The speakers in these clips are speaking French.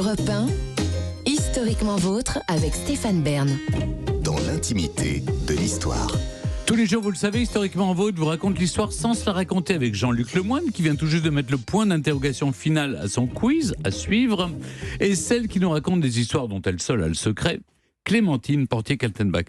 Europe 1, historiquement vôtre avec Stéphane Bern. Dans l'intimité de l'histoire. Tous les jours, vous le savez, historiquement vôtre vous raconte l'histoire sans se la raconter avec Jean-Luc Lemoyne qui vient tout juste de mettre le point d'interrogation final à son quiz à suivre. Et celle qui nous raconte des histoires dont elle seule a le secret, Clémentine Portier-Kaltenbach.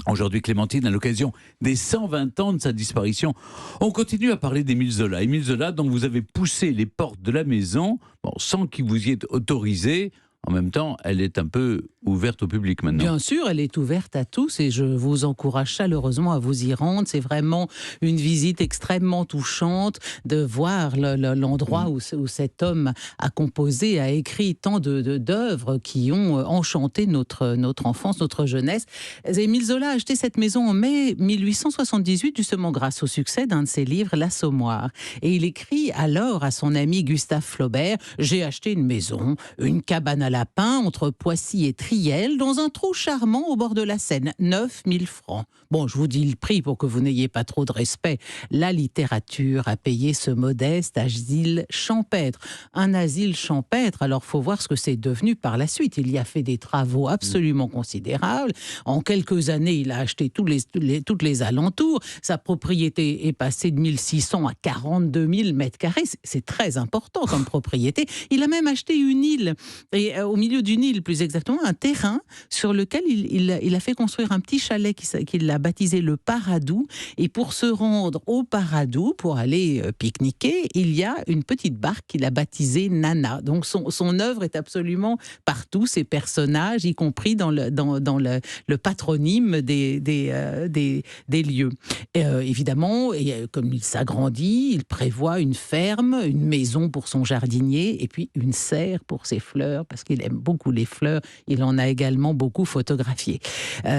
Aujourd'hui, Clémentine, à l'occasion des 120 ans de sa disparition, on continue à parler d'Émile Zola. Émile Zola, dont vous avez poussé les portes de la maison, sans qu'il vous y ait autorisé. En même temps, elle est un peu ouverte au public maintenant. Bien sûr, elle est ouverte à tous et je vous encourage chaleureusement à vous y rendre. C'est vraiment une visite extrêmement touchante de voir l'endroit où cet homme a composé, a écrit tant d'œuvres qui ont enchanté notre enfance, notre jeunesse. Émile Zola a acheté cette maison en mai 1878, justement grâce au succès d'un de ses livres, L'Assommoir. Et il écrit alors à son ami Gustave Flaubert « J'ai acheté une maison, une cabane à lapin entre Poissy et Triel, dans un trou charmant au bord de la Seine, 9 000 francs. Bon, je vous dis le prix pour que vous n'ayez pas trop de respect. La littérature a payé ce modeste asile champêtre. Un asile champêtre, alors faut voir ce que c'est devenu par la suite. Il y a fait des travaux absolument considérables. En quelques années, il a acheté toutes les alentours. Sa propriété est passée de 1600 à 42 000 mètres carrés. C'est très important comme propriété. Il a même acheté une île, et au milieu d'une île, plus exactement, un terrain sur lequel il a fait construire un petit chalet qu'il a baptisé le Paradou. Et pour se rendre au Paradou, pour aller pique-niquer, il y a une petite barque qu'il a baptisée Nana. Donc son œuvre est absolument partout, ses personnages, y compris dans le patronyme des lieux. Évidemment, comme il s'agrandit, il prévoit une ferme, une maison pour son jardinier et puis une serre pour ses fleurs, parce qu'il aime beaucoup les fleurs. Il en a également beaucoup photographié.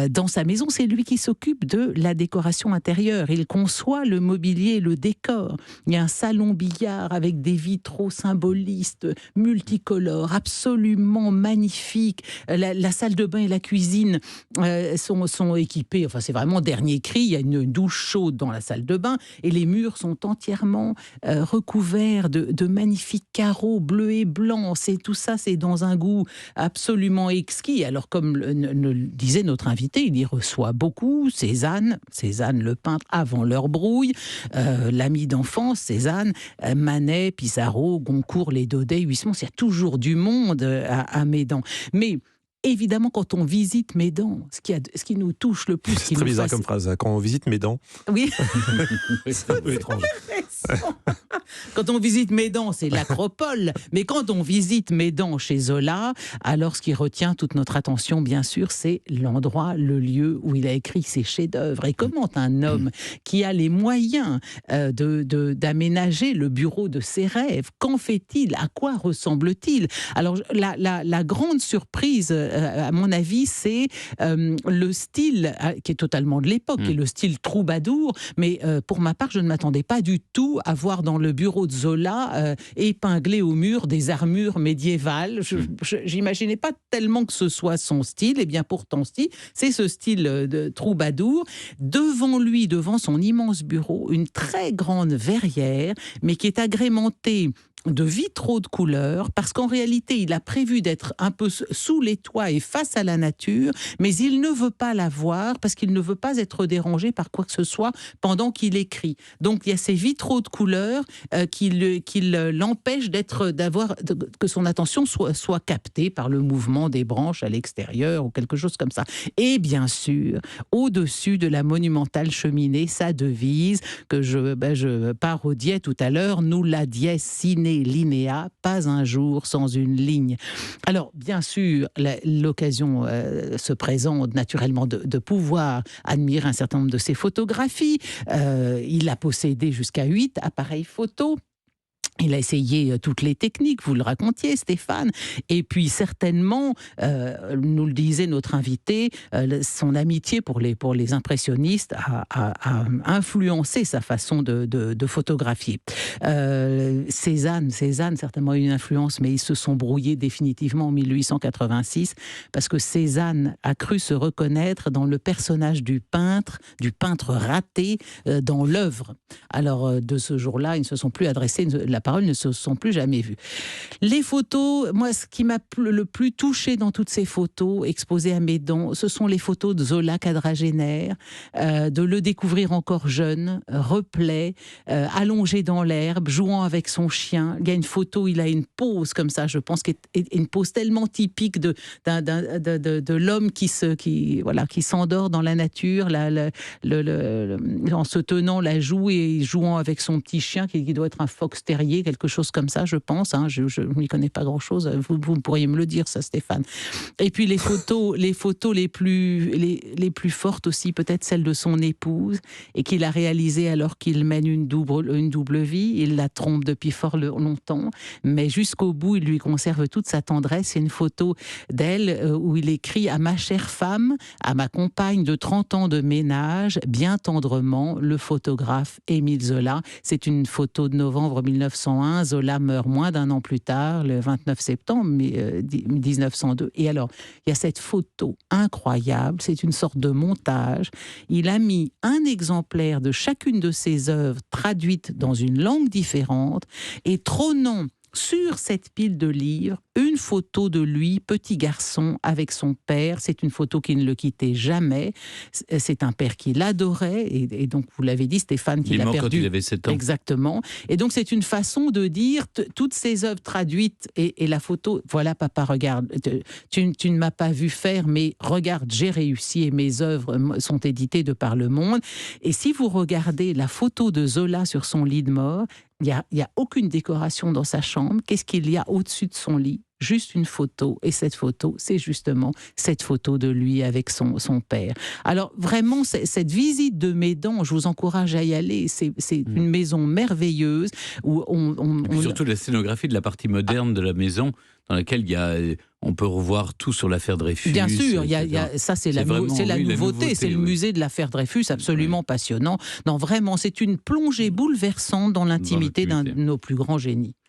Dans sa maison, c'est lui qui s'occupe de la décoration intérieure. Il conçoit le mobilier, le décor. Il y a un salon billard avec des vitraux symbolistes, multicolores, absolument magnifiques. La salle de bain et la cuisine sont équipées. Enfin, c'est vraiment dernier cri. Il y a une douche chaude dans la salle de bain et les murs sont entièrement recouverts de magnifiques carreaux bleus et blancs. Tout ça, c'est dans un goût absolument exquis. Alors, comme le disait notre invité, il y reçoit beaucoup Cézanne le peintre avant leur brouille, l'ami d'enfance, Cézanne, Manet, Pissarro, Goncourt, les Daudet, Huysmans. Il y a toujours du monde à Médan. Mais évidemment, quand on visite Médan, ce qui nous touche le plus... C'est très bizarre comme phrase, quand on visite Médan. Oui. C'est un peu étrange. Quand on visite Médan, c'est l'acropole. Mais quand on visite Médan chez Zola, alors ce qui retient toute notre attention, bien sûr, c'est l'endroit, le lieu où il a écrit ses chefs-d'œuvre. Et comment un homme qui a les moyens d'aménager le bureau de ses rêves, qu'en fait-il? À quoi ressemble-t-il? Alors, la grande surprise, à mon avis, c'est le style qui est totalement de l'époque, qui est le style troubadour. Mais pour ma part, je ne m'attendais pas du tout à voir dans le bureau de Zola épinglé au mur des armures médiévales. Je n'imaginais pas tellement que ce soit son style. Et bien pourtant, c'est ce style de troubadour. Devant lui, devant son immense bureau, une très grande verrière, mais qui est agrémentée de vitraux de couleur, parce qu'en réalité, il a prévu d'être un peu sous les toits et face à la nature, mais il ne veut pas la voir parce qu'il ne veut pas être dérangé par quoi que ce soit pendant qu'il écrit. Donc, il y a ces vitraux de couleur qui l'empêchent que son attention soit captée par le mouvement des branches à l'extérieur ou quelque chose comme ça. Et bien sûr, au-dessus de la monumentale cheminée, sa devise que je parodiais tout à l'heure, nulla dies sine linea, pas un jour sans une ligne. Alors, bien sûr, l'occasion se présente naturellement de pouvoir admirer un certain nombre de ses photographies. Il a possédé jusqu'à 8 appareils photo. Il a essayé toutes les techniques, vous le racontiez, Stéphane. Et puis certainement, nous le disait notre invité, son amitié pour les impressionnistes a influencé sa façon de photographier. Cézanne certainement a eu une influence, mais ils se sont brouillés définitivement en 1886 parce que Cézanne a cru se reconnaître dans le personnage du peintre raté dans l'œuvre. Alors de ce jour-là, ils ne se sont plus adressés, la parole, ne se sont plus jamais vus. Les photos, moi, ce qui m'a le plus touchée dans toutes ces photos exposées à Médan, ce sont les photos de Zola quadragénaire, de le découvrir encore jeune, replet, allongé dans l'herbe, jouant avec son chien. Il y a une photo, il a une pose comme ça, je pense, qui est une pose tellement typique de l'homme qui s'endort dans la nature, en se tenant la joue et jouant avec son petit chien, qui doit être un fox terrier, quelque chose comme ça, je pense. Hein, je n'y connais pas grand-chose. Vous pourriez me le dire, ça, Stéphane. Et puis les photos les plus fortes aussi, peut-être celles de son épouse, et qu'il a réalisées alors qu'il mène une double vie. Il la trompe depuis fort longtemps, mais jusqu'au bout, il lui conserve toute sa tendresse. C'est une photo d'elle où il écrit « À ma chère femme, à ma compagne de 30 ans de ménage, bien tendrement, le photographe Émile Zola ». C'est une photo de novembre 1901. Zola meurt moins d'un an plus tard, le 29 septembre 1902. Et alors, il y a cette photo incroyable, c'est une sorte de montage. Il a mis un exemplaire de chacune de ses œuvres traduites dans une langue différente et trônant sur cette pile de livres, une photo de lui, petit garçon, avec son père. C'est une photo qui ne le quittait jamais. C'est un père qui l'adorait, et donc, vous l'avez dit, Stéphane, qu'il a perdu. Il est mort quand il avait 7 ans. Exactement. Et donc, c'est une façon de dire, toutes ces œuvres traduites, et la photo, voilà, papa, regarde, tu ne m'as pas vu faire, mais regarde, j'ai réussi, et mes œuvres sont éditées de par le monde. Et si vous regardez la photo de Zola sur son lit de mort, il n'y a aucune décoration dans sa chambre. Qu'est-ce qu'il y a au-dessus de son lit ? Juste une photo. Et cette photo, c'est justement cette photo de lui avec son père. Alors vraiment, cette visite de Médan, je vous encourage à y aller. C'est une maison merveilleuse. Où surtout la scénographie de la partie moderne de la maison, dans laquelle on peut revoir tout sur l'affaire Dreyfus. Bien sûr, ça c'est la nouveauté, c'est le musée de l'affaire Dreyfus, absolument passionnant. Non, vraiment, c'est une plongée bouleversante dans l'intimité d'un de nos plus grands génies.